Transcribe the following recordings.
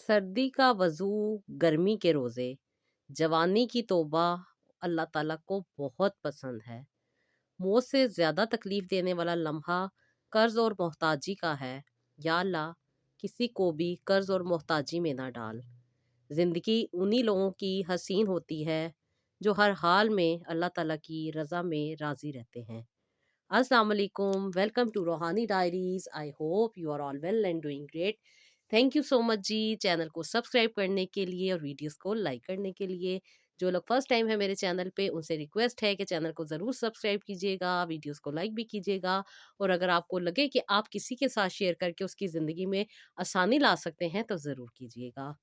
सर्दी का वज़ू, गर्मी के रोज़े, जवानी की तौबा अल्लाह ताला को बहुत पसंद है। मौत से ज़्यादा तकलीफ़ देने वाला लम्हा कर्ज़ और मोहताजी का है। या अल्लाह, किसी को भी कर्ज़ और मोहताजी में ना डाल। ज़िंदगी उन्हीं लोगों की हसीन होती है जो हर हाल में अल्लाह ताला की रज़ा में राज़ी रहते हैं। अस्सलाम वालेकुम, welcome to Roohani diaries. I hope you are all well and doing great. Thank you so much जी, चैनल को सब्सक्राइब करने के लिए और वीडियोस को लाइक करने के लिए। जो लोग फर्स्ट टाइम है मेरे चैनल पे, उनसे रिक्वेस्ट है कि चैनल को ज़रूर सब्सक्राइब कीजिएगा, वीडियोस को लाइक भी कीजिएगा। और अगर आपको लगे कि आप किसी के साथ शेयर करके उसकी ज़िंदगी में आसानी ला सकते हैं तो ज़रूर कीजिएगा।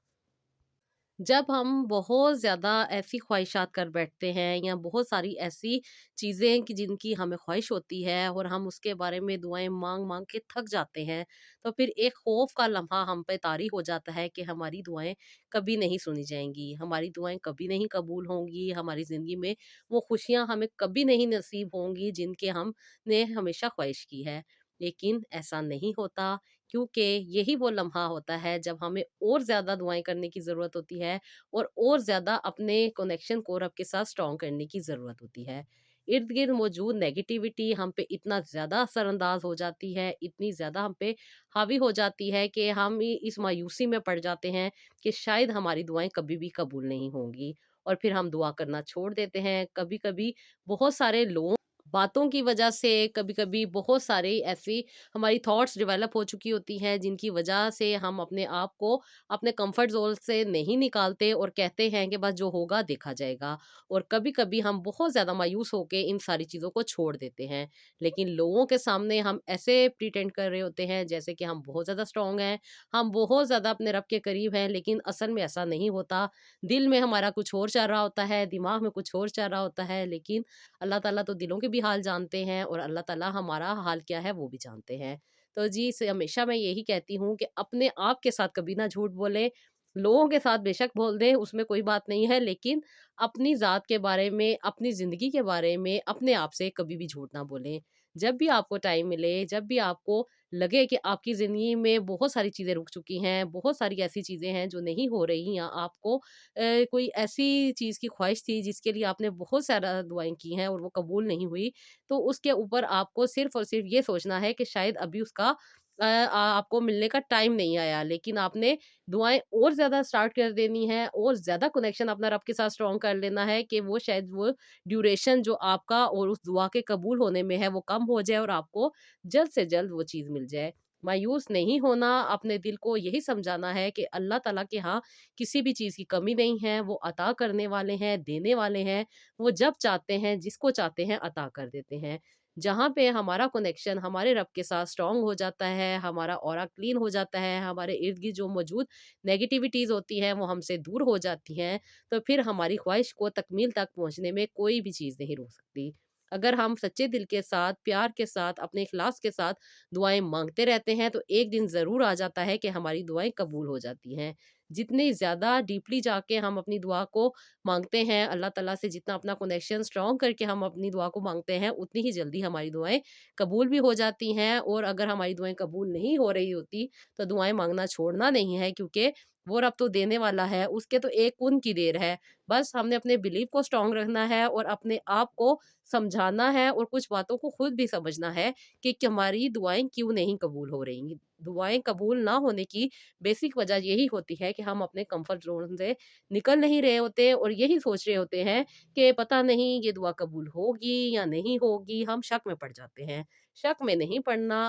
जब हम बहुत ज़्यादा ऐसी ख्वाहिशात कर बैठते हैं या बहुत सारी ऐसी चीज़ें कि जिनकी हमें ख्वाहिश होती है और हम उसके बारे में दुआएं मांग मांग के थक जाते हैं, तो फिर एक खौफ का लम्हा हम पे तारी हो जाता है कि हमारी दुआएं कभी नहीं सुनी जाएंगी, हमारी दुआएं कभी नहीं कबूल होंगी, हमारी ज़िंदगी में वो खुशियां हमें कभी नहीं नसीब होंगी जिनके हमने हमेशा ख्वाहिश की है। लेकिन ऐसा नहीं होता, क्योंकि यही वो लम्हा होता है जब हमें और ज़्यादा दुआएँ करने की ज़रूरत होती है और ज़्यादा अपने कनेक्शन को रब के साथ स्ट्रॉन्ग करने की ज़रूरत होती है। इर्द-गिर्द मौजूद नेगेटिविटी हम पे इतना ज़्यादा असरअंदाज़ हो जाती है, इतनी ज़्यादा हम पे हावी हो जाती है कि हम इस मायूसी में पड़ जाते हैं कि शायद हमारी दुआएँ कभी भी कबूल नहीं होंगी, और फिर हम दुआ करना छोड़ देते हैं। कभी-कभी बहुत सारे लोग बातों की वजह से, कभी-कभी बहुत सारी ऐसी हमारी थॉट्स डेवलप हो चुकी होती हैं जिनकी वजह से हम अपने आप को अपने कंफर्ट ज़ोन से नहीं निकालते और कहते हैं कि बस जो होगा देखा जाएगा। और कभी-कभी हम बहुत ज़्यादा मायूस होके इन सारी चीज़ों को छोड़ देते हैं। लेकिन लोगों के सामने हम ऐसे प्रिटेंड कर रहे होते हैं जैसे कि हम बहुत ज़्यादा स्ट्रॉन्ग हैं, हम बहुत ज़्यादा अपने रब के करीब हैं, लेकिन असल में ऐसा नहीं होता। दिल में हमारा कुछ और चल रहा होता है, दिमाग में कुछ और चल रहा होता है, लेकिन अल्लाह ताला तो दिलों के भी हाल जानते हैं और अल्लाह ताला हमारा हाल क्या है वो भी जानते हैं। तो जी से हमेशा मैं यही कहती हूँ कि अपने आप के साथ कभी ना झूठ बोलें। लोगों के साथ बेशक बोल दें, उसमें कोई बात नहीं है, लेकिन अपनी ज़ात के बारे में, अपनी ज़िंदगी के बारे में, अपने आप से कभी भी झूठ ना बोलें। जब भी आपको टाइम मिले, जब भी आपको लगे कि आपकी ज़िंदगी में बहुत सारी चीज़ें रुक चुकी हैं, बहुत सारी ऐसी चीज़ें हैं जो नहीं हो रही, या आपको कोई ऐसी चीज़ की ख्वाहिश थी जिसके लिए आपने बहुत सारा दुआएँ की हैं और वो कबूल नहीं हुई, तो उसके ऊपर आपको सिर्फ़ और सिर्फ़ ये सोचना है कि शायद अभी उसका आपको मिलने का टाइम नहीं आया। लेकिन आपने दुआएँ और ज़्यादा स्टार्ट कर देनी है और ज़्यादा कनेक्शन अपना रब के साथ स्ट्रॉन्ग कर लेना है कि वो शायद वो ड्यूरेशन जो आपका और उस दुआ के कबूल होने में है वो कम हो जाए और आपको जल्द से जल्द वो चीज़ मिल जाए। मायूस नहीं होना, अपने दिल को यही समझाना है कि अल्लाह ताला के यहाँ किसी भी चीज़ की कमी नहीं है, वो अता करने वाले हैं, देने वाले हैं। वो जब चाहते हैं, जिसको चाहते हैं अता कर देते हैं। जहाँ पे हमारा कनेक्शन हमारे रब के साथ स्ट्रॉन्ग हो जाता है, हमारा ऑरा क्लीन हो जाता है, हमारे इर्द-गिर्द जो मौजूद नेगेटिविटीज़ होती हैं, वो हमसे दूर हो जाती हैं, तो फिर हमारी ख्वाहिश को तकमील तक पहुँचने में कोई भी चीज़ नहीं रोक सकती। अगर हम सच्चे दिल के साथ, प्यार के साथ, अपने इखलास के साथ दुआएँ माँगते रहते हैं, तो एक दिन ज़रूर आ जाता है कि हमारी दुआएँ कबूल हो जाती हैं। जितनी ज़्यादा डीपली जाके हम अपनी दुआ को माँगते हैं, अल्लाह ताला से जितना अपना कनेक्शन स्ट्रॉन्ग करके हम अपनी दुआ को माँगते हैं, उतनी ही जल्दी हमारी दुआएँ कबूल भी हो जाती हैं। और अगर हमारी दुआएँ कबूल नहीं हो रही होती, तो दुआएँ माँगना छोड़ना नहीं है, क्योंकि वो रब तो देने वाला है, उसके तो एक कून की देर है। बस हमने अपने बिलीव को स्ट्रॉन्ग रखना है और अपने आप को समझाना है और कुछ बातों को खुद भी समझना है कि हमारी दुआएँ क्यों नहीं कबूल हो रही। दुआएँ कबूल ना होने की बेसिक वजह यही होती है कि हम अपने कम्फर्ट ज़ोन से निकल नहीं रहे होते और यही सोच रहे होते हैं कि पता नहीं ये दुआ कबूल होगी या नहीं होगी, हम शक में पड़ जाते हैं। शक में नहीं पड़ना,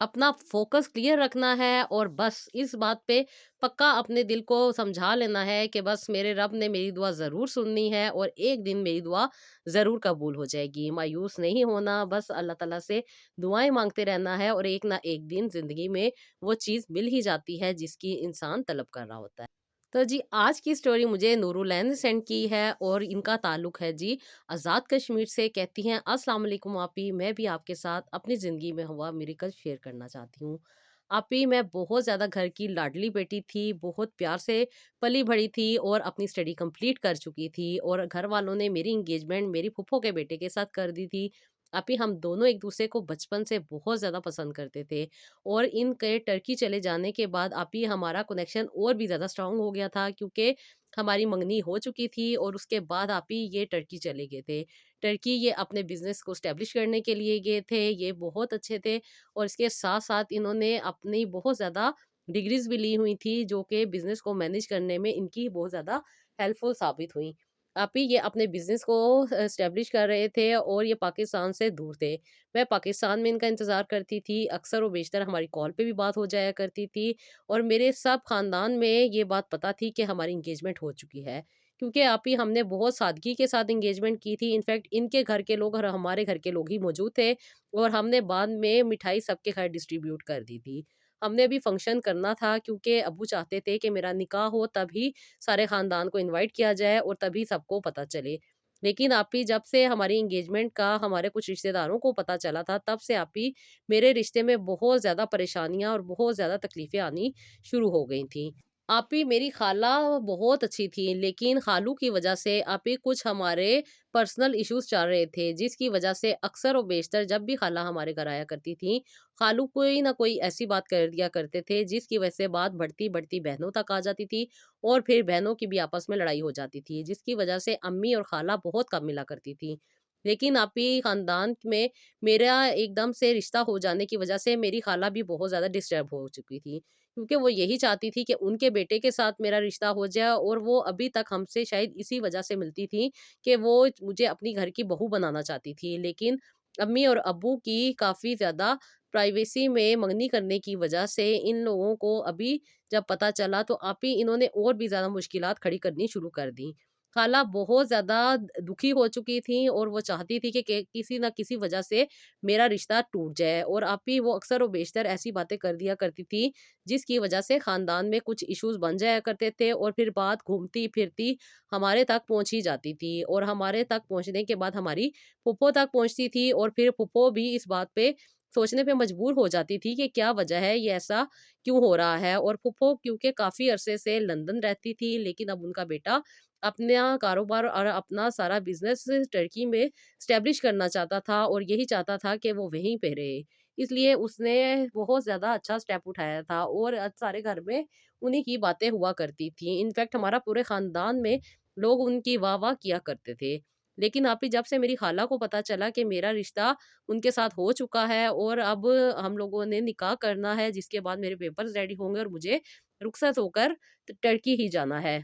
अपना फ़ोकस क्लियर रखना है और बस इस बात पे पक्का अपने दिल को समझा लेना है कि बस मेरे रब ने मेरी दुआ ज़रूर सुननी है और एक दिन मेरी दुआ ज़रूर कबूल हो जाएगी। मायूस नहीं होना, बस अल्लाह ताला से दुआएँ माँगते रहना है और एक ना एक दिन ज़िंदगी में वो चीज़ मिल ही जाती है जिसकी इंसान तलब कर रहा होता है। तो जी, आज की स्टोरी मुझे नूरुलैन ने सेंड की है और इनका ताल्लुक है जी आज़ाद कश्मीर से। कहती हैं, अस्सलाम वालेकुम आपी, मैं भी आपके साथ अपनी ज़िंदगी में हुआ मिरेकल शेयर करना चाहती हूँ। आपी, मैं बहुत ज़्यादा घर की लाडली बेटी थी, बहुत प्यार से पली-बड़ी थी और अपनी स्टडी कंप्लीट कर चुकी थी और घर वालों ने मेरी एंगेजमेंट मेरी फूफो के बेटे के साथ कर दी थी। आप ही हम दोनों एक-दूसरे को बचपन से बहुत ज़्यादा पसंद करते थे और इनके टर्की चले जाने के बाद आप ही हमारा कनेक्शन और भी ज़्यादा स्ट्रॉन्ग हो गया था, क्योंकि हमारी मंगनी हो चुकी थी और उसके बाद आप ही ये टर्की चले गए थे। टर्की ये अपने बिज़नेस को एस्टेब्लिश करने के लिए गए थे, ये बहुत अच्छे थे और इसके साथ-साथ इन्होंने अपनी बहुत ज़्यादा डिग्रीज़ भी ली हुई थी, जो कि बिज़नेस को मैनेज करने में इनकी बहुत ज़्यादा हेल्पफुल साबित हुई। आप ही ये अपने बिज़नेस को एस्टेब्लिश कर रहे थे और ये पाकिस्तान से दूर थे। मैं पाकिस्तान में इनका इंतज़ार करती थी, अक्सर व बेशतर हमारी कॉल पे भी बात हो जाया करती थी और मेरे सब ख़ानदान में ये बात पता थी कि हमारी एंगेजमेंट हो चुकी है। क्योंकि आप ही हमने बहुत सादगी के साथ एंगेजमेंट की थी, इनफैक्ट इनके घर के लोग और हमारे घर के लोग ही मौजूद थे और हमने बाद में मिठाई सबके घर डिस्ट्रीब्यूट कर दी थी। हमने अभी फंक्शन करना था, क्योंकि अब्बू चाहते थे कि मेरा निकाह हो तभी सारे ख़ानदान को इनवाइट किया जाए और तभी सबको पता चले। लेकिन आप ही जब से हमारी एंगेजमेंट का हमारे कुछ रिश्तेदारों को पता चला था, तब से आप ही मेरे रिश्ते में बहुत ज़्यादा परेशानियाँ और बहुत ज़्यादा तकलीफ़ें आनी शुरू हो गई थीं। आप ही मेरी ख़ाला बहुत अच्छी थी, लेकिन ख़ालू की वजह से आप ही कुछ हमारे पर्सनल इश्यूज़ चल रहे थे, जिसकी वजह से अक्सर और बेशतर जब भी ख़ाला हमारे घर आया करती थीं, ख़ालू कोई ना कोई ऐसी बात कर दिया करते थे, जिसकी वजह से बात बढ़ती-बढ़ती बहनों तक आ जाती थी और फिर बहनों की भी आपस में लड़ाई हो जाती थी, जिसकी वजह से अम्मी और ख़ाला बहुत कम मिला करती थी। लेकिन आप ही ख़ानदान में मेरा एकदम से रिश्ता हो जाने की वजह से मेरी ख़ाला भी बहुत ज़्यादा डिस्टर्ब हो चुकी थी। क्योंकि वो यही चाहती थी कि उनके बेटे के साथ मेरा रिश्ता हो जाए और वो अभी तक हमसे शायद इसी वजह से मिलती थी कि वो मुझे अपनी घर की बहू बनाना चाहती थी। लेकिन अम्मी और अब्बू की काफ़ी ज़्यादा प्राइवेसी में मंगनी करने की वजह से इन लोगों को अभी जब पता चला, तो आप ही इन्होंने और भी ज़्यादा मुश्किलात खड़ी करनी शुरू कर दी। खाला बहुत ज़्यादा दुखी हो चुकी थी और वो चाहती थी कि किसी न किसी वजह से मेरा रिश्ता टूट जाए और आप ही वो अक्सर व बेशतर ऐसी बातें कर दिया करती थी, जिसकी वजह से ख़ानदान में कुछ इश्यूज़ बन जाया करते थे और फिर बात घूमती-फिरती हमारे तक पहुँच ही जाती थी और हमारे तक पहुँचने के बाद हमारी फूफो तक पहुँचती थी और फिर फूफो भी इस बात पे सोचने पे मजबूर हो जाती थी कि क्या वजह है, ये ऐसा क्यों हो रहा है? और फूफो क्योंकि काफ़ी अरसे से लंदन रहती थी, लेकिन अब उनका बेटा अपना कारोबार और अपना सारा बिज़नेस टर्की में एस्टेब्लिश करना चाहता था और यही चाहता था कि वो वहीं पे रहे। इसलिए उसने बहुत ज़्यादा अच्छा स्टेप उठाया था और सारे घर में उन्हीं की बातें हुआ करती थी। इनफैक्ट हमारा पूरे ख़ानदान में लोग उनकी वाह-वाह किया करते थे। लेकिन आप ही जब से मेरी ख़ाला को पता चला कि मेरा रिश्ता उनके साथ हो चुका है और अब हम लोगों ने निकाह करना है, जिसके बाद मेरे पेपर्स रेडी होंगे और मुझे रुखसत होकर टर्की ही जाना है।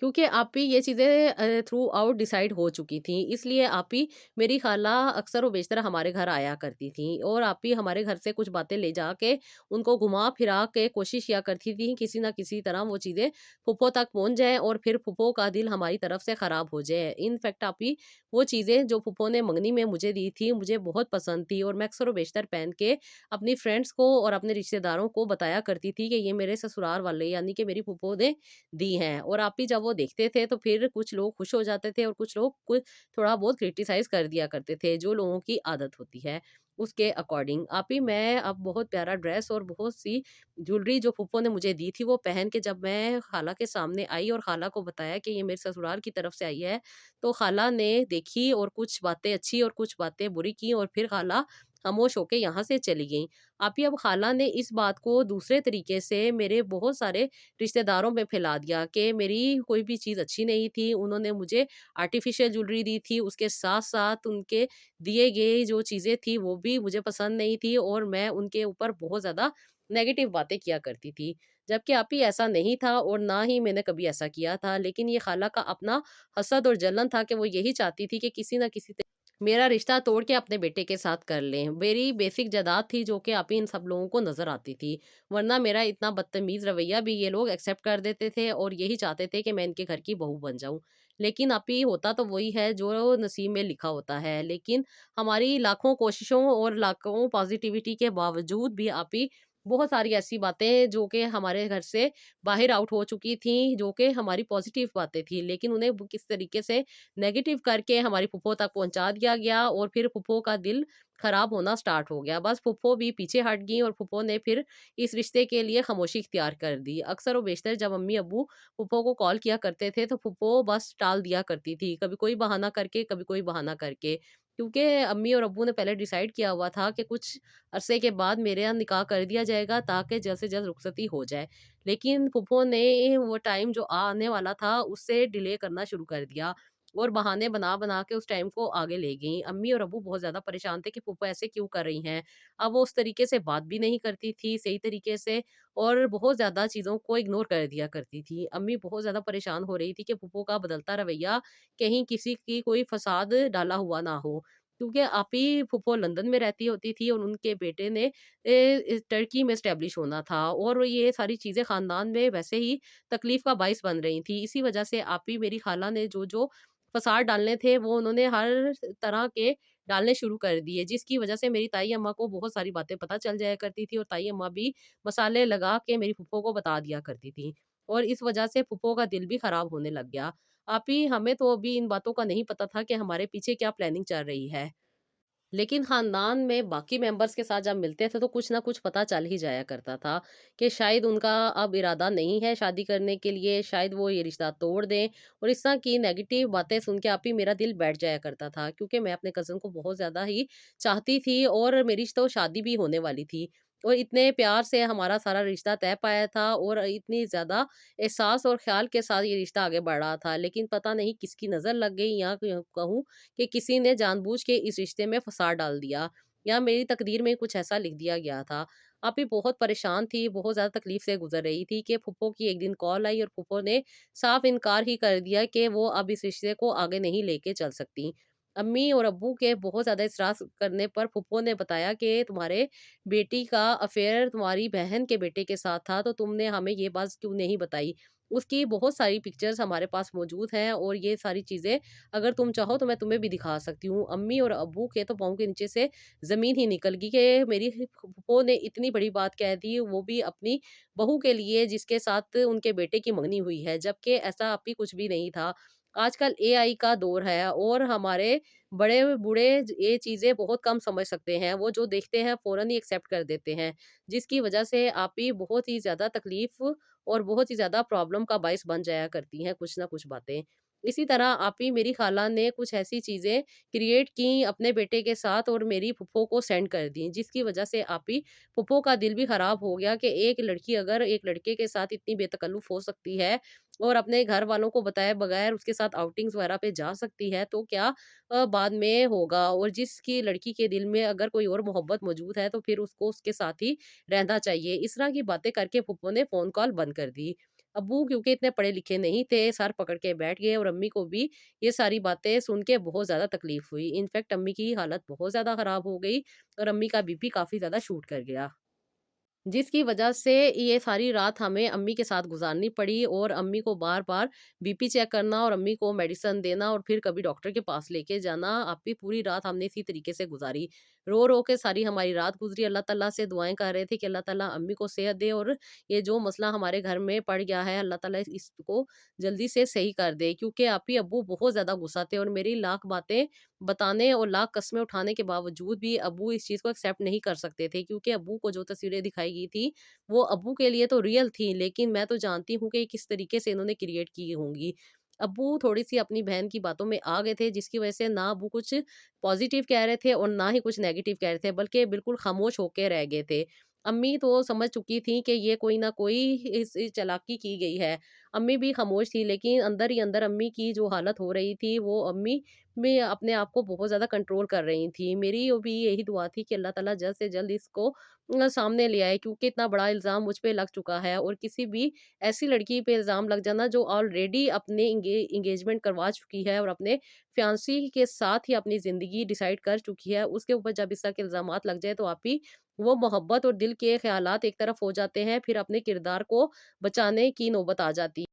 क्योंकि आप ही ये चीज़ें थ्रू आउट डिसाइड हो चुकी थी। इसलिए आप ही मेरी ख़ाला अक्सर व बेशतर हमारे घर आया करती थी और आप ही हमारे घर से कुछ बातें ले जाके उनको घुमा-फिरा के कोशिश किया करती थी, किसी न किसी तरह वो चीज़ें फूफो तक पहुँच जाएँ और फिर फूफो का दिल हमारी तरफ से ख़राब हो जाए। इनफैक्ट आप ही वो चीज़ें जो फूफो ने मंगनी में मुझे दी थी, मुझे बहुत पसंद थी और मैं अक्सर व बेशतर पहन के अपनी फ्रेंड्स को और अपने रिश्तेदारों को बताया करती थी कि ये मेरे ससुराल वाले यानी कि मेरी फूफो ने दी हैं और आप ही जब वो देखते थे तो फिर कुछ लोग खुश हो जाते थे और कुछ लोग कुछ थोड़ा बहुत क्रिटिसाइज़ कर दिया करते थे, जो लोगों की आदत होती है, उसके अकॉर्डिंग। आप ही मैं अब बहुत प्यारा ड्रेस और बहुत-सी ज्वेलरी जो फूफो ने मुझे दी थी, वो पहन के जब मैं खाला के सामने आई और खाला को बताया कि ये मेरे ससुराल की तरफ से आई है, तो खाला ने देखी और कुछ बातें अच्छी और कुछ बातें बुरी की और फिर खाला खामोश होके यहाँ से चली गईं। आप ही अब खाला ने इस बात को दूसरे तरीके से मेरे बहुत सारे रिश्तेदारों में फैला दिया कि मेरी कोई भी चीज़ अच्छी नहीं थी। उन्होंने मुझे आर्टिफ़िशियल ज्वेलरी दी थी, उसके साथ-साथ उनके दिए गए जो चीज़ें थी वो भी मुझे पसंद नहीं थी और मैं उनके ऊपर बहुत ज़्यादा नेगेटिव बातें किया करती थी। जबकि आप ही ऐसा नहीं था और ना ही मैंने कभी ऐसा किया था। लेकिन ये खाला का अपना हसद और जलन था कि वो यही चाहती थी कि किसी न किसी मेरा रिश्ता तोड़ के अपने बेटे के साथ कर लें। मेरी बेसिक जायदाद थी जो कि आप ही इन सब लोगों को नज़र आती थी। वरना मेरा इतना बदतमीज़ रवैया भी ये लोग एक्सेप्ट कर देते थे और यही चाहते थे कि मैं इनके घर की बहू बन जाऊँ। लेकिन आप ही होता तो वही है जो नसीब में लिखा होता है। लेकिन हमारी लाखों कोशिशों और लाखों पॉज़िटिविटी के बावजूद भी आप ही बहुत सारी ऐसी बातें जो कि हमारे घर से बाहर आउट हो चुकी थी, जो कि हमारी पॉज़िटिव बातें थी। लेकिन उन्हें किस तरीके से नेगेटिव करके हमारी फूफो तक पहुँचा दिया गया और फिर फूफो का दिल खराब होना स्टार्ट हो गया। बस फूफो भी पीछे हट गईं और फूफो ने फिर इस रिश्ते के लिए खामोशी इख्तियार कर दी। अक्सर व बेशतर जब अम्मी-अब्बू फूफो को कॉल किया करते थे, तो फूफो बस टाल दिया करती थी। कभी कोई बहाना करके, कभी कोई बहाना करके। क्योंकि अम्मी और अब्बू ने पहले डिसाइड किया हुआ था कि कुछ अरसे के बाद मेरे यहाँ निकाह कर दिया जाएगा ताकि जल्द से जल्द रुखसती हो जाए। लेकिन फूफो ने वो टाइम जो आने वाला था उससे डिले करना शुरू कर दिया और बहाने बना-बना के उस टाइम को आगे ले गईं। अम्मी और अब्बू बहुत ज़्यादा परेशान थे कि फूफो ऐसे क्यों कर रही हैं। अब वो उस तरीके से बात भी नहीं करती थी सही तरीके से और बहुत ज़्यादा चीज़ों को इग्नोर कर दिया करती थी। अम्मी बहुत ज़्यादा परेशान हो रही थी कि फूफो का बदलता रवैया कहीं किसी की कोई फ़साद डाला हुआ ना हो। क्योंकि आपी फूफो लंदन में रहती होती थी और उनके बेटे ने टर्की में एस्टेब्लिश होना था और ये सारी चीज़ें ख़ानदान में वैसे ही तकलीफ़ का बाइस बन रही थी। इसी वजह से आपी मेरी ख़ाला ने जो-जो फ़साद डालने थे वो उन्होंने हर तरह के डालने शुरू कर दिए, जिसकी वजह से मेरी ताई अम्मा को बहुत सारी बातें पता चल जाया करती थी और ताई अम्मा भी मसाले लगा के मेरी फूफो को बता दिया करती थी। और इस वजह से फूफो का दिल भी ख़राब होने लग गया। आप ही हमें तो अभी इन बातों का नहीं पता था कि हमारे पीछे क्या प्लानिंग चल रही है। लेकिन ख़ानदान में बाकी मेंबर्स के साथ जब मिलते थे तो कुछ ना कुछ पता चल ही जाया करता था कि शायद उनका अब इरादा नहीं है शादी करने के लिए, शायद वो ये रिश्ता तोड़ दें और इस तरह की नेगेटिव बातें सुन के आप ही मेरा दिल बैठ जाया करता था क्योंकि मैं अपने कज़न को बहुत ज़्यादा ही चाहती थी और मेरी तो शादी भी होने वाली थी। और इतने प्यार से हमारा सारा रिश्ता तय पाया था और इतनी ज़्यादा एहसास और ख़्याल के साथ ये रिश्ता आगे बढ़ रहा था। लेकिन पता नहीं किसकी नज़र लग गई या कहूँ कि किसी ने जानबूझ के इस रिश्ते में फसाद डाल दिया या मेरी तकदीर में कुछ ऐसा लिख दिया गया था। आप भी बहुत परेशान थी, बहुत ज़्यादा तकलीफ़ से गुज़र रही थी कि फूफो की एक दिन कॉल आई और फूफो ने साफ इनकार ही कर दिया कि वो अब इस रिश्ते को आगे नहीं लेके चल सकती। अम्मी और अब्बू के बहुत ज़्यादा इतराज़ करने पर फूफो ने बताया कि तुम्हारे बेटी का अफ़ेयर तुम्हारी बहन के बेटे के साथ था, तो तुमने हमें ये बात क्यों नहीं बताई? उसकी बहुत सारी पिक्चर्स हमारे पास मौजूद हैं और ये सारी चीज़ें अगर तुम चाहो तो मैं तुम्हें भी दिखा सकती हूँ। अम्मी और अब्बू के तो पाँव के नीचे से ज़मीन ही निकल गई कि मेरी फूफो ने इतनी बड़ी बात कह दी, वो भी अपनी बहू के लिए जिसके साथ उनके बेटे की मंगनी हुई है, जबकि ऐसा अभी कुछ भी नहीं था। आजकल एआई का दौर है और हमारे बड़े-बूढ़े ये चीज़ें बहुत कम समझ सकते हैं। वो जो देखते हैं फ़ौरन ही एक्सेप्ट कर देते हैं, जिसकी वजह से आप ही बहुत ही ज़्यादा तकलीफ़ और बहुत ही ज़्यादा प्रॉब्लम का बाइस बन जाया करती हैं कुछ ना कुछ बातें। इसी तरह आप ही मेरी खाला ने कुछ ऐसी चीज़ें क्रिएट की अपने बेटे के साथ और मेरी फूफो को सेंड कर दी, जिसकी वजह से आप ही फूफो का दिल भी खराब हो गया कि एक लड़की अगर एक लड़के के साथ इतनी बेतकल्लुफ़ हो सकती है और अपने घर वालों को बताए बगैर उसके साथ आउटिंग्स वगैरह पे जा सकती है, तो क्या बाद में होगा और जिसकी लड़की के दिल में अगर कोई और मोहब्बत मौजूद है, तो फिर उसको उसके साथ ही रहना चाहिए। इस तरह की बातें करके फूफो ने फ़ोन कॉल बंद कर दी। अब्बू क्योंकि इतने पढ़े-लिखे नहीं थे, सर पकड़ के बैठ गए और अम्मी को भी ये सारी बातें सुन के बहुत ज़्यादा तकलीफ़ हुई। इनफैक्ट अम्मी की हालत बहुत ज़्यादा ख़राब हो गई और अम्मी का बीपी काफ़ी ज़्यादा शूट कर गया। जिसकी वजह से ये सारी रात हमें अम्मी के साथ गुज़ारनी पड़ी और अम्मी को बार-बार बीपी चेक करना और अम्मी को मेडिसिन देना और फिर कभी डॉक्टर के पास लेके जाना। अब भी पूरी रात हमने इसी तरीके से गुज़ारी। रो-रो के सारी हमारी रात गुज़री। अल्लाह ताला से दुआएँ कर रहे थे कि अल्लाह ताला अम्मी को सेहत दे और ये जो मसला हमारे घर में पड़ गया है, अल्लाह ताला इसको जल्दी से सही कर दे। क्योंकि अप्पी अब्बू बहुत ज़्यादा गुस्सा थे और मेरी लाख बातें बताने और लाख कस्में उठाने के बावजूद भी अब्बू इस चीज़ को एक्सेप्ट नहीं कर सकते थे क्योंकि अब्बू को जो तस्वीरें दिखाई गई थी, वो अब्बू के लिए तो रियल थी, लेकिन मैं तो जानती हूँ कि किस तरीके से इन्होंने क्रिएट की होंगी। अब्बू थोड़ी-सी अपनी बहन की बातों में आ गए थे, जिसकी वजह से ना अब्बू कुछ पॉज़िटिव कह रहे थे और ना ही कुछ नेगेटिव कह रहे थे, बल्कि बिल्कुल खामोश होके रह गए थे। अम्मी तो समझ चुकी थी कि ये कोई ना कोई इस चालाकी की गई है। अम्मी भी खामोश थी, लेकिन अंदर ही अंदर अम्मी की जो हालत हो रही थी, वो अम्मी में अपने आप को बहुत ज़्यादा कंट्रोल कर रही थी। मेरी भी यही दुआ थी कि अल्लाह ताला जल्द से जल्द इसको सामने ले आए क्योंकि इतना बड़ा इल्ज़ाम मुझ पे लग चुका है और किसी भी ऐसी लड़की पे इल्ज़ाम लग जाना जो ऑलरेडी अपने एंगेजमेंट करवा चुकी है और अपने फियांसी के साथ ही अपनी ज़िंदगी डिसाइड कर चुकी है, उसके ऊपर जब इस तरह के इल्ज़ामात लग जाए तो आप ही वो मोहब्बत और दिल के ख़यालात एक तरफ हो जाते हैं, फिर अपने किरदार को बचाने की नौबत आ जाती है।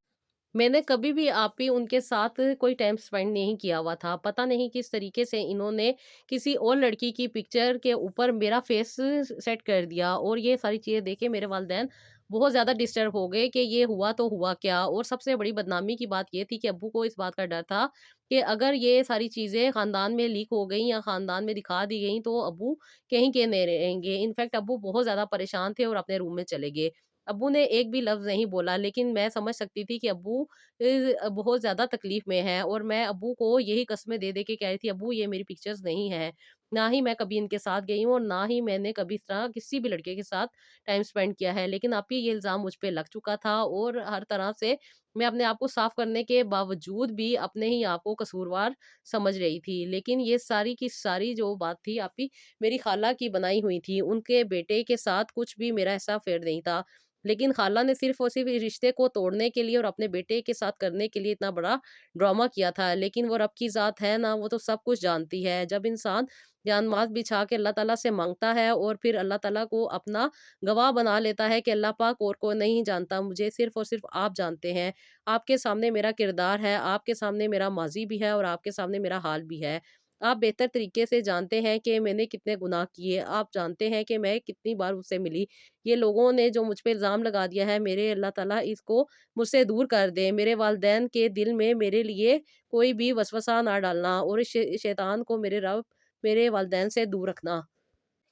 मैंने कभी भी आप ही उनके साथ कोई टाइम स्पेंड नहीं किया हुआ था। पता नहीं किस तरीके से इन्होंने किसी और लड़की की पिक्चर के ऊपर मेरा फेस सेट कर दिया और ये सारी चीज़ें देख के मेरे वालिदैन बहुत ज़्यादा डिस्टर्ब हो गए कि ये हुआ तो हुआ क्या? और सबसे बड़ी बदनामी की बात ये थी कि अब्बू को इस बात का डर था कि अगर ये सारी चीज़ें ख़ानदान में लीक हो गई या ख़ानदान में दिखा दी गई तो अब्बू कहीं के नहीं रहेंगे। इनफैक्ट अब्बू बहुत ज़्यादा परेशान थे और अपने रूम में चले गए। अब्बू ने एक भी लफ़्ज़ नहीं बोला, लेकिन मैं समझ सकती थी कि अब्बू बहुत ज़्यादा तकलीफ़ में हैं, और मैं अब्बू को यही कस्में दे-दे के कह रही थी, "अब्बू, ये मेरी पिक्चर्स नहीं हैं, ना ही मैं कभी इनके साथ गई हूँ और ना ही मैंने कभी इस तरह किसी भी लड़के के साथ टाइम स्पेंड किया है।" लेकिन आप ये इल्ज़ाम मुझ पे लग चुका था, और हर तरह से मैं अपने आप को साफ़ करने के बावजूद भी अपने ही आप को कसूरवार समझ रही थी। लेकिन ये सारी की सारी जो बात थी आप ही मेरी खाला की बनाई हुई थी। उनके बेटे के साथ कुछ भी मेरा ऐसा अफ़ेयर नहीं था। लेकिन खाला ने सिर्फ़ और सिर्फ़ इस रिश्ते को तोड़ने के लिए और अपने बेटे के साथ करने के लिए इतना बड़ा ड्रामा किया था। लेकिन वो रब की ज़ात है ना, वो तो सब कुछ जानती है। जब इंसान जान-माल बिछा के अल्लाह ताला से माँगता है और फिर अल्लाह ताला को अपना गवाह बना लेता है कि अल्लाह पाक और को नहीं जानता, मुझे सिर्फ़ और सिर्फ़ आप जानते हैं। आपके सामने मेरा किरदार है, आपके सामने मेरा माज़ी भी है और आपके सामने मेरा हाल भी है। आप बेहतर तरीके से जानते हैं कि मैंने कितने गुनाह किए, आप जानते हैं कि मैं कितनी बार उससे मिली। ये लोगों ने जो मुझ पे इल्ज़ाम लगा दिया है, मेरे अल्लाह ताला इसको मुझसे दूर कर दे। मेरे वालिदैन के दिल में मेरे लिए कोई भी वसवसा ना डालना, और इस शैतान को मेरे रब मेरे वालिदैन से दूर रखना।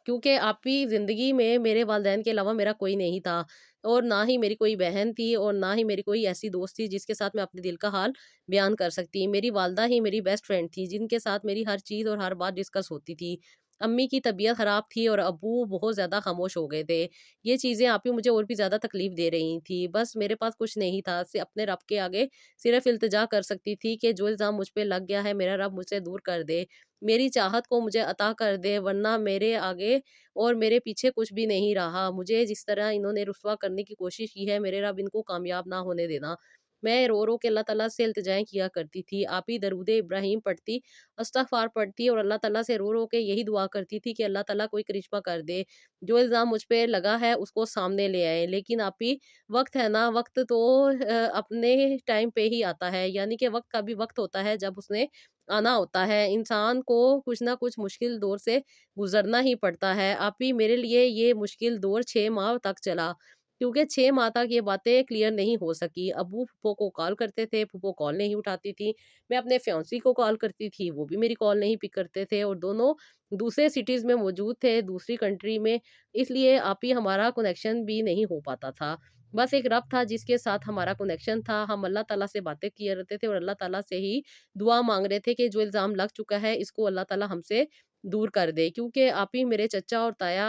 क्योंकि आपकी ज़िंदगी में मेरे वालिदैन के अलावा मेरा कोई नहीं था, और ना ही मेरी कोई बहन थी और ना ही मेरी कोई ऐसी दोस्त थी जिसके साथ मैं अपने दिल का हाल बयान कर सकती। मेरी वालदा ही मेरी बेस्ट फ्रेंड थी, जिनके साथ मेरी हर चीज़ और हर बात डिस्कस होती थी। अम्मी की तबीयत ख़राब थी और अब्बू बहुत ज़्यादा ख़ामोश हो गए थे। ये चीज़ें आप ही मुझे और भी ज़्यादा तकलीफ़ दे रही थी। बस मेरे पास कुछ नहीं था, अपने रब के आगे सिर्फ़ इल्तिजा कर सकती थी कि जो इल्ज़ाम मुझ पे लग गया है, मेरा रब मुझसे दूर कर दे। मेरी चाहत को मुझे अता कर दे, वरना मेरे आगे और मेरे पीछे कुछ भी नहीं रहा। मुझे जिस तरह इन्होंने रुसवा करने की कोशिश की है, मेरे रब इनको कामयाब ना होने देना। मैं रो-रो के अल्लाह ताला से इल्तिजाएँ किया करती थी। आप ही दरूद इब्राहीम पढ़ती, इस्तग़फ़ार पढ़ती और अल्लाह ताला से रो-रो के यही दुआ करती थी कि अल्लाह ताला कोई करिश्मा कर दे। जो इल्ज़ाम मुझ पे लगा है उसको सामने ले आए। लेकिन आप ही वक़्त है ना, वक़्त तो अपने टाइम पे ही आता है। यानी कि वक़्त का भी वक़्त होता है जब उसने आना होता है। इंसान को कुछ ना कुछ मुश्किल दौर से गुज़रना ही पड़ता है। आप ही मेरे लिए ये मुश्किल दौर 6 माह तक चला, क्योंकि 6 माह तक ये बातें क्लियर नहीं हो सकी। अब्बू फूफो को कॉल करते थे, फूफो कॉल नहीं उठाती थी। मैं अपने फियांसी को कॉल करती थी, वो भी मेरी कॉल नहीं पिक करते थे, और दोनों दूसरे सिटीज़ में मौजूद थे, दूसरी कंट्री में, इसलिए आप ही हमारा कनेक्शन भी नहीं हो पाता था। बस एक रब था जिसके साथ हमारा कनेक्शन था। हम अल्लाह ताला से बातें किए रहते थे और अल्लाह ताला से ही दुआ माँग रहे थे कि जो इल्ज़ाम लग चुका है इसको अल्लाह ताला हमसे दूर कर दे। क्योंकि आप ही मेरे चचा और ताया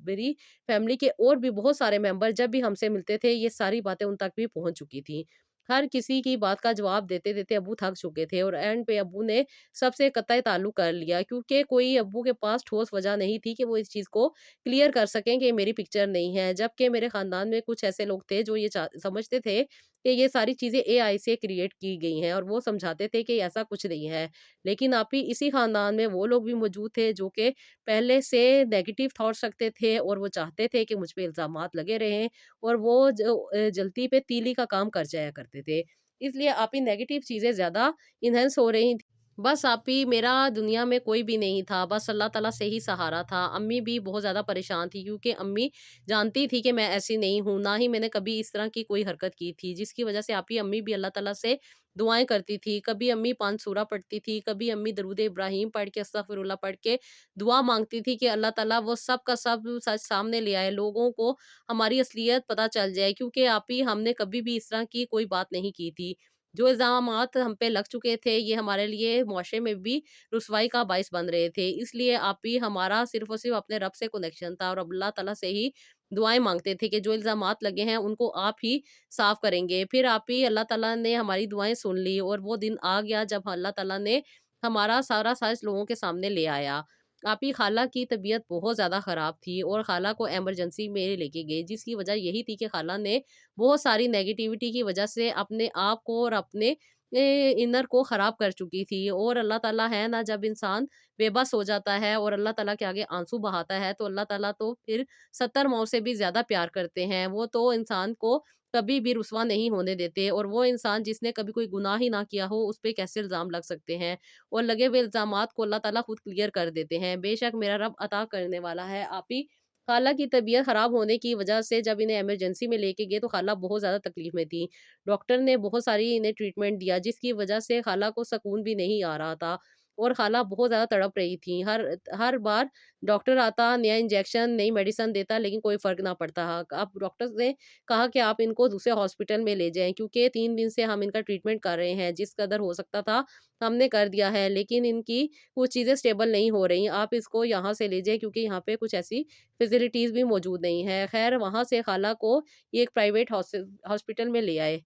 मेरी फैमिली के और भी बहुत सारे मेंबर जब भी हमसे मिलते थे, ये सारी बातें उन तक भी पहुँच चुकी थी। हर किसी की बात का जवाब देते-देते अब्बू थक चुके थे, और एंड पे अब्बू ने सबसे कतई ताल्लुक कर लिया, क्योंकि कोई अब्बू के पास ठोस वजह नहीं थी कि वो इस चीज़ को क्लियर कर सकें कि मेरी पिक्चर नहीं है। जबकि मेरे ख़ानदान में कुछ ऐसे लोग थे जो ये समझते थे कि ये सारी चीज़ें एआई से क्रिएट की गई हैं, और वो समझाते थे कि ऐसा कुछ नहीं है। लेकिन आप ही इसी ख़ानदान में वो लोग भी मौजूद थे जो कि पहले से नेगेटिव थॉट्स रखते थे, और वो चाहते थे कि मुझ पे इल्ज़ामात लगे रहें, और वो जल्ती पे तीली का काम कर जाया करते थे। इसलिए आप ही नेगेटिव चीज़ें ज़्यादा इन्हांस हो रही थी। बस आप ही मेरा दुनिया में कोई भी नहीं था, बस अल्लाह ताला से ही सहारा था। अम्मी भी बहुत ज़्यादा परेशान थी, क्योंकि अम्मी जानती थी कि मैं ऐसी नहीं हूँ, ना ही मैंने कभी इस तरह की कोई हरकत की थी, जिसकी वज़ह से आप ही अम्मी भी अल्लाह ताला से दुआएँ करती थी। कभी अम्मी 5 सूरा पढ़ती थी, कभी अम्मी दरूद इब्राहीम पढ़ के, अस्तगफिरुल्लाह पढ़ के दुआ माँगती थी कि अल्लाह ताला वो सब का सब सच सामने ले आए, लोगों को हमारी असलियत पता चल जाए, क्योंकि आप ही हमने कभी भी इस तरह की कोई बात नहीं की थी। जो इल्ज़ामात हम पे लग चुके थे, ये हमारे लिए मुआशरे में भी रुसवाई का बाइस बन रहे थे। इसलिए आप ही हमारा सिर्फ़ और सिर्फ़ अपने रब से कनेक्शन था, और अल्लाह ताला से ही दुआएँ माँगते थे कि जो इल्ज़ामात लगे हैं उनको आप ही साफ़ करेंगे। फिर आप ही अल्लाह ताला ने हमारी दुआएँ सुन ली, और वो दिन आ गया जब अल्लाह ताला ने हमारा सारा सच लोगों के सामने ले आया। आप ही खाला की तबीयत बहुत ज़्यादा ख़राब थी, और खाला को इमरजेंसी में लेके गए, जिसकी वजह यही थी कि खाला ने बहुत सारी नेगेटिविटी की वजह से अपने आप को और अपने इनर को ख़राब कर चुकी थी। और अल्लाह ताला है ना, जब इंसान बेबस हो जाता है और अल्लाह ताला के आगे आंसू बहाता है, तो अल्लाह ताला तो फिर 70 मौत से भी ज़्यादा प्यार करते हैं। वो तो इंसान को कभी भी रुसवा नहीं होने देते, और वो इंसान जिसने कभी कोई गुनाह ही ना किया हो, उस पे कैसे इल्ज़ाम लग सकते हैं, और लगे हुए इल्ज़ामात को अल्लाह ताला खुद क्लियर कर देते हैं। बेशक मेरा रब अता करने वाला है। आप ही खाला की तबीयत ख़राब होने की वजह से जब इन्हें इमरजेंसी में लेके गए, तो खाला बहुत ज़्यादा तकलीफ़ में थी। डॉक्टर ने बहुत सारी इन्हें ट्रीटमेंट दिया, जिसकी वजह से खाला को सुकून भी नहीं आ रहा था, और खाला बहुत ज़्यादा तड़प रही थी। हर हर बार डॉक्टर आता, नया इंजेक्शन, नई मेडिसिन देता, लेकिन कोई फ़र्क ना पड़ता। अब डॉक्टर्स ने कहा कि आप इनको दूसरे हॉस्पिटल में ले जाएँ, क्योंकि 3 दिन से हम इनका ट्रीटमेंट कर रहे हैं, जिस कदर हो सकता था हमने कर दिया है, लेकिन इनकी कुछ चीज़ें स्टेबल नहीं हो रही। आप इसको यहाँ से ले जाइए, क्योंकि यहाँ पे कुछ ऐसी फैसिलिटीज़ भी मौजूद नहीं है। ख़ैर, वहाँ से खाला को ये एक प्राइवेट हॉस्पिटल में ले आए।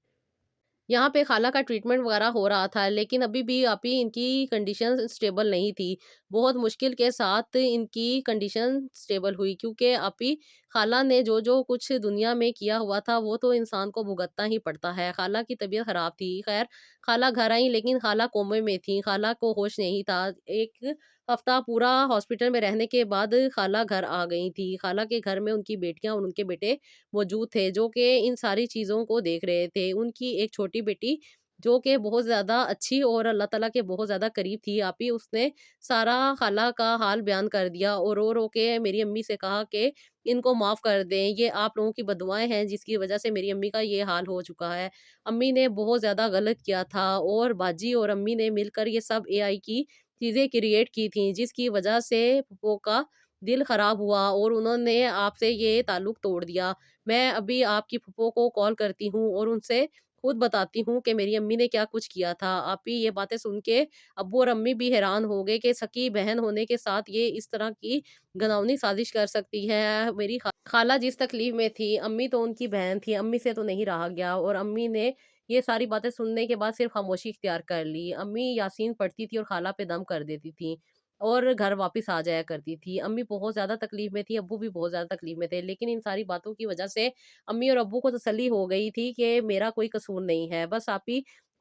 यहाँ पे खाला का ट्रीटमेंट वगैरह हो रहा था, लेकिन अभी भी इनकी कंडीशन स्टेबल नहीं थी। बहुत मुश्किल के साथ इनकी कंडीशन स्टेबल हुई, क्योंकि खाला ने जो-जो कुछ दुनिया में किया हुआ था, वो तो इंसान को भुगतना ही पड़ता है। खाला की तबीयत ख़राब थी। ख़ैर, खाला घर आई, लेकिन खाला कोमे में थी, खाला को होश नहीं था। 1 हफ़्ता पूरा हॉस्पिटल में रहने के बाद खाला घर आ गई थी। खाला के घर में उनकी बेटियाँ और उनके बेटे मौजूद थे, जो कि इन सारी चीज़ों को देख रहे थे। उनकी एक छोटी बेटी, जो कि बहुत ज़्यादा अच्छी और अल्लाह ताला के बहुत ज़्यादा करीब थी, उसने सारा खाला का हाल बयान कर दिया और रो-रो के मेरी अम्मी से कहा कि इनको माफ़ कर दें, ये आप लोगों की बददुआएँ हैं, जिसकी वज़ह से मेरी अम्मी का ये हाल हो चुका है। अम्मी ने बहुत ज़्यादा गलत किया था, और बाजी और अम्मी ने मिलकर ये सब एआई की चीज़ें क्रिएट की थी, जिसकी वज़ह से फूफो का दिल ख़राब हुआ और उन्होंने आपसे ये ताल्लुक तोड़ दिया। मैं अभी आपकी फूफो को कॉल करती हूँ और उनसे खुद बताती हूँ कि मेरी अम्मी ने क्या कुछ किया था। ये बातें सुन के अब्बू और अम्मी भी हैरान हो गए कि सगी बहन होने के साथ ये इस तरह की घिनौनी साज़िश कर सकती है। मेरी खाला जिस तकलीफ़ में थी, अम्मी तो उनकी बहन थी, अम्मी से तो नहीं रहा गया, और अम्मी ने ये सारी बातें सुनने के बाद सिर्फ़ खामोशी इख्तियार कर ली। अम्मी यासीन पढ़ती थी और खाला पे दम कर देती थी, और घर वापस आ जाया करती थी। अम्मी बहुत ज़्यादा तकलीफ़ में थी, अब्बू भी बहुत ज़्यादा तकलीफ़ में थे, लेकिन इन सारी बातों की वज़ह से अम्मी और अब्बू को तसल्ली हो गई थी कि मेरा कोई कसूर नहीं है। बस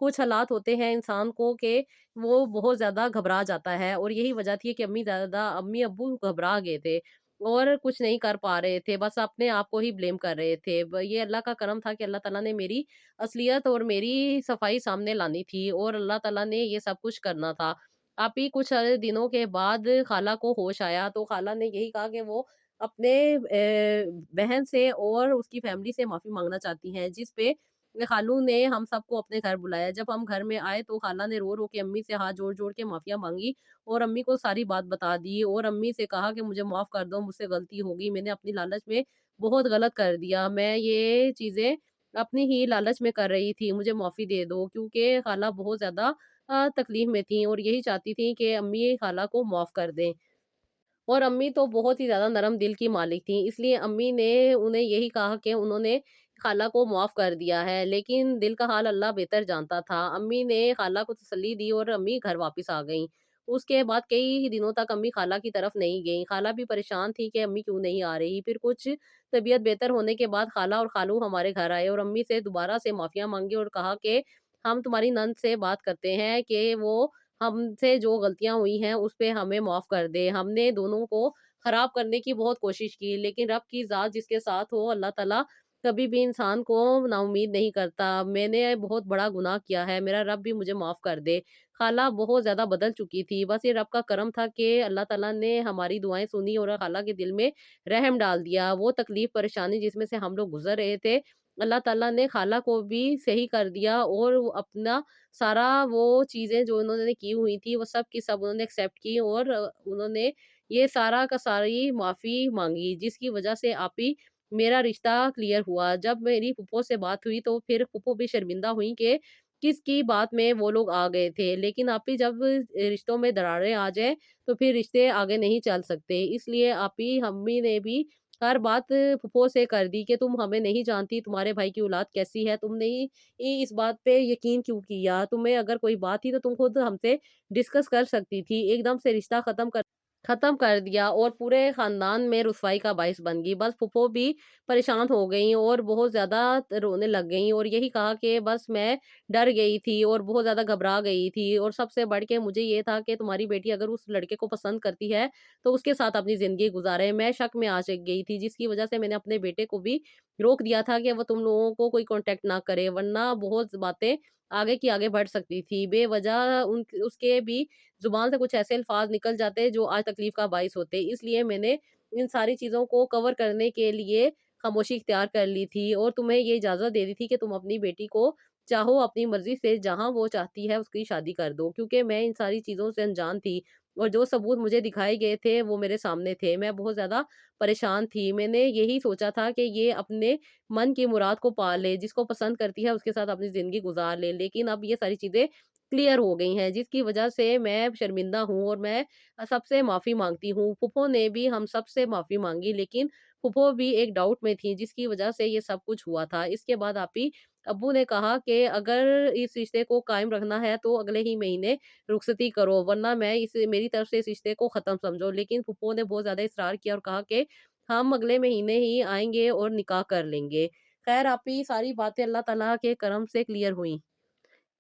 कुछ हालात होते हैं इंसान को कि वो बहुत ज़्यादा घबरा जाता है, और यही वज़ह थी कि अम्मी-अब्बू घबरा गए थे और कुछ नहीं कर पा रहे थे। बस अपने आप को ही ब्लेम कर रहे थे। ये अल्लाह का करम था कि अल्लाह ताला ने मेरी असलियत और मेरी सफाई सामने लानी थी, और अल्लाह ताला ने ये सब कुछ करना था। कुछ दिनों के बाद खाला को होश आया, तो खाला ने यही कहा कि वो अपने बहन से और उसकी फैमिली से माफ़ी माँगना चाहती हैं, जिस पे खालू ने हम सबको अपने घर बुलाया। जब हम घर में आए, तो खाला ने रो-रो के अम्मी से हाथ जोड़-जोड़ के माफ़िया माँगी, और अम्मी को सारी बात बता दी, और अम्मी से कहा कि मुझे माफ़ कर दो, मुझसे गलती हो गई, मैंने अपनी लालच में बहुत गलत कर दिया। मैं ये चीज़ें अपनी ही लालच में कर रही थी, मुझे माफ़ी दे दो, क्योंकि खाला बहुत ज़्यादा तकलीफ़ में थीं और यही चाहती थीं कि अम्मी खाला को माफ़ कर दें। और अम्मी तो बहुत ही ज़्यादा नरम दिल की मालिक थीं, इसलिए अम्मी ने उन्हें यही कहा कि उन्होंने खाला को माफ़ कर दिया है, लेकिन दिल का हाल अल्लाह बेहतर जानता था। अम्मी ने खाला को तसल्ली दी और अम्मी घर वापस आ गईं। उसके बाद कई दिनों तक अम्मी खाला की तरफ नहीं गईं। खाला भी परेशान थी कि अम्मी क्यों नहीं आ रही। फिर कुछ तबीयत बेहतर होने के बाद खाला और खालू हमारे घर आए और अम्मी से दोबारा से माफ़िया माँगी और कहा कि हम तुम्हारी नंद से बात करते हैं कि वो हमसे जो गलतियाँ हुई हैं, उस पे हमें माफ़ कर दे। हमने दोनों को खराब करने की बहुत कोशिश की, लेकिन रब की ज़ात जिसके साथ हो, अल्लाह ताला कभी भी इंसान को नाउम्मीद नहीं करता। मैंने बहुत बड़ा गुनाह किया है, मेरा रब भी मुझे माफ़ कर दे। खाला बहुत ज़्यादा बदल चुकी थी, बस ये रब का करम था कि अल्लाह ताला ने हमारी दुआएँ सुनी और खाला के दिल में रहम डाल दिया। वो तकलीफ़, परेशानी जिसमें से हम लोग गुज़र रहे थे, अल्लाह ताला ने खाला को भी सही कर दिया, और वो अपना सारा वो चीज़ें जो उन्होंने की हुई थी, वो सब की सब उन्होंने एक्सेप्ट की, और उन्होंने ये सारा का सारी माफ़ी माँगी, जिसकी वज़ह से मेरा रिश्ता क्लियर हुआ। जब मेरी फूफो से बात हुई, तो फिर फूफो भी शर्मिंदा हुईं कि किसकी बात में वो लोग आ गए थे। लेकिन जब रिश्तों में दरारें आ जाएँ, तो फिर रिश्ते आगे नहीं चल सकते। इसलिए अम्मी ने भी हर बात फूफो से कर दी कि तुम हमें नहीं जानती, तुम्हारे भाई की औलाद कैसी है, तुमने इस बात पे यकीन क्यों किया? तुम्हें अगर कोई बात थी, तो तुम खुद हमसे डिस्कस कर सकती थी। एकदम से रिश्ता ख़त्म कर दिया, और पूरे ख़ानदान में रुसवाई का बाइस बन गई। बस फूफो भी परेशान हो गईं और बहुत ज़्यादा रोने लग गईं, और यही कहा कि बस मैं डर गई थी और बहुत ज़्यादा घबरा गई थी, और सबसे बढ़ के मुझे ये था कि तुम्हारी बेटी अगर उस लड़के को पसंद करती है, तो उसके साथ अपनी ज़िंदगी गुज़ारे। मैं शक में आ गई थी, जिसकी वज़ह से मैंने अपने बेटे को भी रोक दिया था कि वो तुम लोगों को कोई कॉन्टैक्ट ना करे, वरना बहुत बातें आगे की आगे बढ़ सकती थी। बेवज़ह उसके भी ज़ुबान से कुछ ऐसे अल्फ़ाज़ निकल जाते जो आज तकलीफ़ का बाइस होते। इसलिए मैंने इन सारी चीज़ों को कवर करने के लिए खामोशी इख्तियार कर ली थी और तुम्हें ये इजाज़त दे दी थी कि तुम अपनी बेटी को चाहो अपनी मर्ज़ी से जहाँ वो चाहती है उसकी शादी कर दो। क्योंकि मैं इन सारी चीज़ों से अनजान थी और जो सबूत मुझे दिखाए गए थे वो मेरे सामने थे। मैं बहुत ज़्यादा परेशान थी। मैंने यही सोचा था कि ये अपने मन की मुराद को पा ले, जिसको पसंद करती है उसके साथ अपनी ज़िंदगी गुज़ार ले। लेकिन अब ये सारी चीज़ें क्लियर हो गई हैं, जिसकी वजह से मैं शर्मिंदा हूँ और मैं सबसे माफ़ी माँगती हूँ। फूफो ने भी हम सबसे माफ़ी माँगी, लेकिन फूफो भी एक डाउट में थी, जिसकी वजह से ये सब कुछ हुआ था। इसके बाद आप ही अब्बू ने कहा कि अगर इस रिश्ते को कायम रखना है तो अगले ही महीने रुखसती करो, वरना मैं इस मेरी तरफ से इस रिश्ते को ख़त्म समझो। लेकिन फूफो ने बहुत ज़्यादा इसरार किया और कहा कि हम अगले महीने ही आएँगे और निकाह कर लेंगे। ख़ैर आप ही सारी बातें अल्लाह ताला के करम से क्लियर हुईं।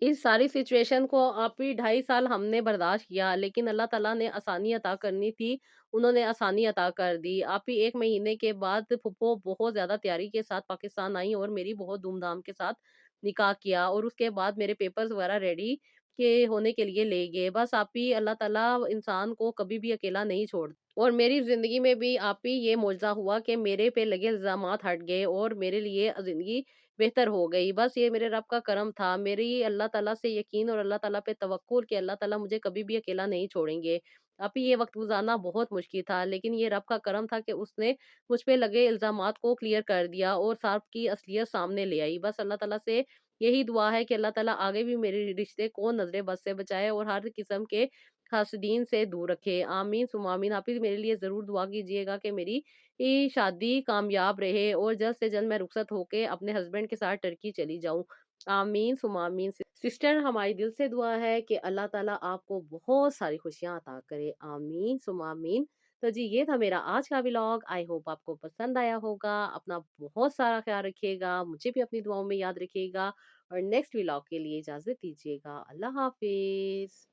इस सारी सिचुएशन को आप ही 2.5 साल हमने बर्दाश्त किया, लेकिन अल्लाह ताला ने आसानी अता करनी थी, उन्होंने आसानी अता कर दी। आप ही 1 महीने के बाद फूफो बहुत ज़्यादा तैयारी के साथ पाकिस्तान आई और मेरी बहुत धूम-धाम के साथ निकाह किया और उसके बाद मेरे पेपर्स वगैरह रेडी के होने के लिए ले गए। बस आप ही अल्लाह ताला इंसान को कभी भी अकेला नहीं छोड़ और मेरी ज़िंदगी में भी आप ही ये मौजज़ा हुआ कि मेरे पे लगे इल्ज़ामात हट गए और मेरे लिए ज़िंदगी बेहतर हो गई। बस ये मेरे रब का करम था। मेरी अल्लाह ताला से यकीन और अल्लाह ताला पे तवक्कुल कि अल्लाह ताला मुझे कभी भी अकेला नहीं छोड़ेंगे। अभी ये वक़्त गुज़ारना बहुत मुश्किल था, लेकिन ये रब का करम था कि उसने मुझ पे लगे इल्ज़ामात को क्लियर कर दिया और सब की असलियत सामने ले आई। बस अल्लाह ताला से यही दुआ है कि अल्लाह ताला आगे भी मेरे रिश्ते को नज़रे बद से बचाए और हर किस्म के हासदीन से दूर रखे। आमीन सुम्मा आमीन। आप भी मेरे लिए ज़रूर दुआ कीजिएगा कि मेरी ये शादी कामयाब रहे और जल्द से जल्द मैं रुखसत होके अपने हस्बैंड के साथ टर्की चली जाऊँ। आमीन सुम्मा आमीन। सिस्टर हमारी दिल से दुआ है कि अल्लाह ताला आपको बहुत सारी खुशियाँ अता करे। आमीन सुम्मा आमीन। तो जी ये था मेरा आज का व्लॉग। आई होप आपको पसंद आया होगा। अपना बहुत सारा ख़्याल रखिएगा। मुझे भी अपनी दुआओं में याद रखिएगा और नेक्स्ट व्लॉग के लिए इजाज़त दीजिएगा। अल्लाह हाफ़िज़।